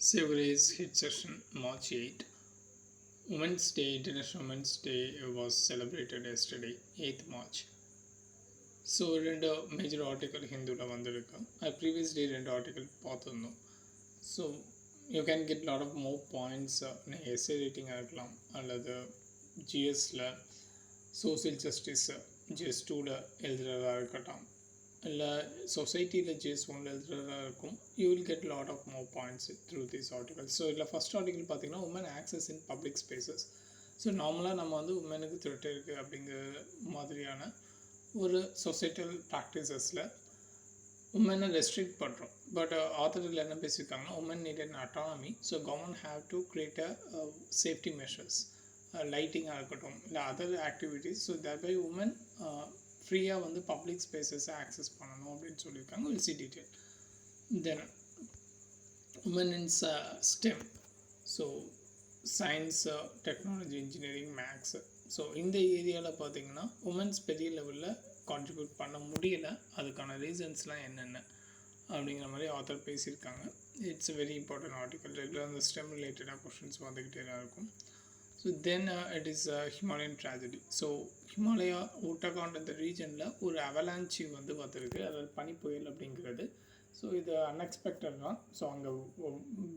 Severay's hit session, March 8. Women's Day, International Women's Day was celebrated yesterday, 8th March. So ரெண்டு major article ஹிந்துவில் வந்திருக்கு. அது previous day ரெண்டு article பார்த்துருந்தோம். So you can get lot of more points. Essay ரேட்டிங்காக இருக்கலாம், அல்லது ஜிஎஸ்சில் social justice GS டூவில் எழுதுகிறதா இருக்கட்டும், இல்லை சொசைட்டியில் ஜிஎஸ் ஒன்றில் எழுதுகிறதா இருக்கும். You will get lot of more points through this article. So இதில் ஃபஸ்ட் ஆர்டிகல் பார்த்திங்கன்னா woman access in public spaces. So நார்மலாக நம்ம வந்து உமனுக்கு த்ரெட் இருக்குது அப்படிங்கிற மாதிரியான ஒரு சொசைட்டல் ப்ராக்டிசஸில் உமனை ரெஸ்ட்ரிக்ட் பண்ணுறோம். பட் ஆத்தரில் என்ன பேசியிருக்காங்கன்னா, woman need an autonomy. So government have to create a safety measures, லைட்டிங்காக இருக்கட்டும், இல்லை other activities. So that by woman ஃப்ரீயாக வந்து பப்ளிக் ஸ்பேசஸை ஆக்சஸ் பண்ணணும் அப்படின்னு சொல்லியிருக்காங்க. Will see detail. Then women in STEM, so science, technology, engineering, maths. So இந்த ஏரியாவில் பார்த்திங்கன்னா உமன்ஸ் பெரிய லெவலில் கான்ட்ரிபியூட் பண்ண முடியலை. அதுக்கான ரீசன்ஸ்லாம் என்னென்ன அப்படிங்கிற மாதிரி ஆத்தர் பேசியிருக்காங்க. It's very important article. ரெகுலராக அந்த ஸ்டெம் ரிலேட்டடாக கொஷின்ஸ் வந்துக்கிட்டே தான் இருக்கும். So then it is Himalayan tragedy. So Himalaya Uttarakhand இந்த ரீஜனில் ஒரு அவலான்ச்சி வந்து பார்த்துருக்கு, அதாவது பனிப்புயல் அப்படிங்கிறது. ஸோ இது அன்எக்ஸ்பெக்டட் தான். ஸோ அங்கே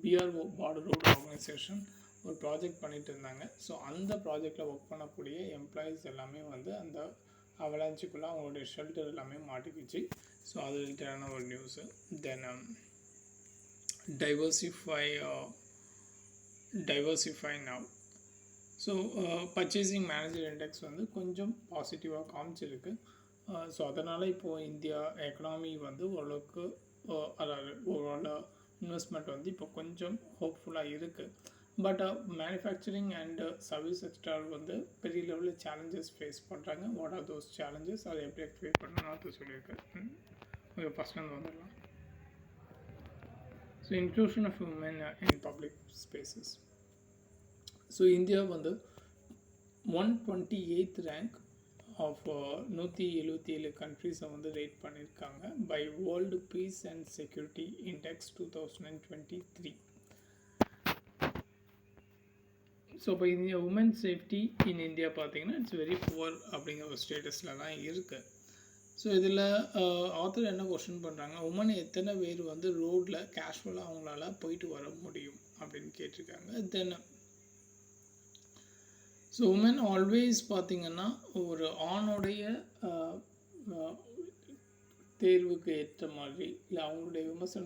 பிஆர்ஓ, பார்டர் ரோடு ஆர்கனைசேஷன் ஒரு ப்ராஜெக்ட் பண்ணிகிட்டு இருந்தாங்க. ஸோ அந்த ப்ராஜெக்டில் ஒர்க் பண்ணக்கூடிய எம்ப்ளாயீஸ் எல்லாமே வந்து அந்த அவலான்ச்சிக்குள்ளே அவங்களுடைய ஷெல்டர் எல்லாமே மாட்டிக்கிச்சு. ஸோ அது ரிலேட்டடான ஒரு news. Then diversify now. So purchasing manager index வந்து கொஞ்சம் பாசிட்டிவாக காமிச்சிருக்கு. ஸோ அதனால் இப்போது இந்தியா எக்கனாமி வந்து ஓரளவுக்கு, அதாவது ஓவரால் இன்வெஸ்ட்மெண்ட் வந்து இப்போ கொஞ்சம் ஹோப்ஃபுல்லாக இருக்குது. But manufacturing and service sector வந்து பெரிய லெவலில் சேலஞ்சஸ் ஃபேஸ் பண்ணுறாங்க. வாட் ஆர் தோஸ் சேலஞ்சஸ், அதை எப்படி எக்ஸ்பிளைன் பண்ணணும் அது சொல்லியிருக்கேன். ஓகே, ஃபஸ்ட் வந்து வந்துடலாம். So inclusion of woman in public spaces. So India வந்து 128th ரேங்க் ஆஃப் 177 கண்ட்ரீஸை வந்து ரேட் பண்ணியிருக்காங்க by world peace and security index 2023. So இப்போ India woman safety in India பார்த்திங்கன்னா இட்ஸ் வெரி புவர் அப்படிங்கிற ஒரு ஸ்டேட்டஸில் தான் இருக்குது. ஸோ இதில் ஆத்தர் என்ன கொஸ்டின் பண்ணுறாங்க, உமன் எத்தனை பேர் வந்து ரோட்டில் கேஷுவலாக அவங்களால போயிட்டு வர முடியும் அப்படின்னு கேட்டிருக்காங்க. தென் ஸோ உமன் ஆல்வேஸ் பார்த்திங்கன்னா ஒரு ஆணுடைய தேர்வுக்கு ஏற்ற மாதிரி, இல்லை அவங்களுடைய விமர்சனம்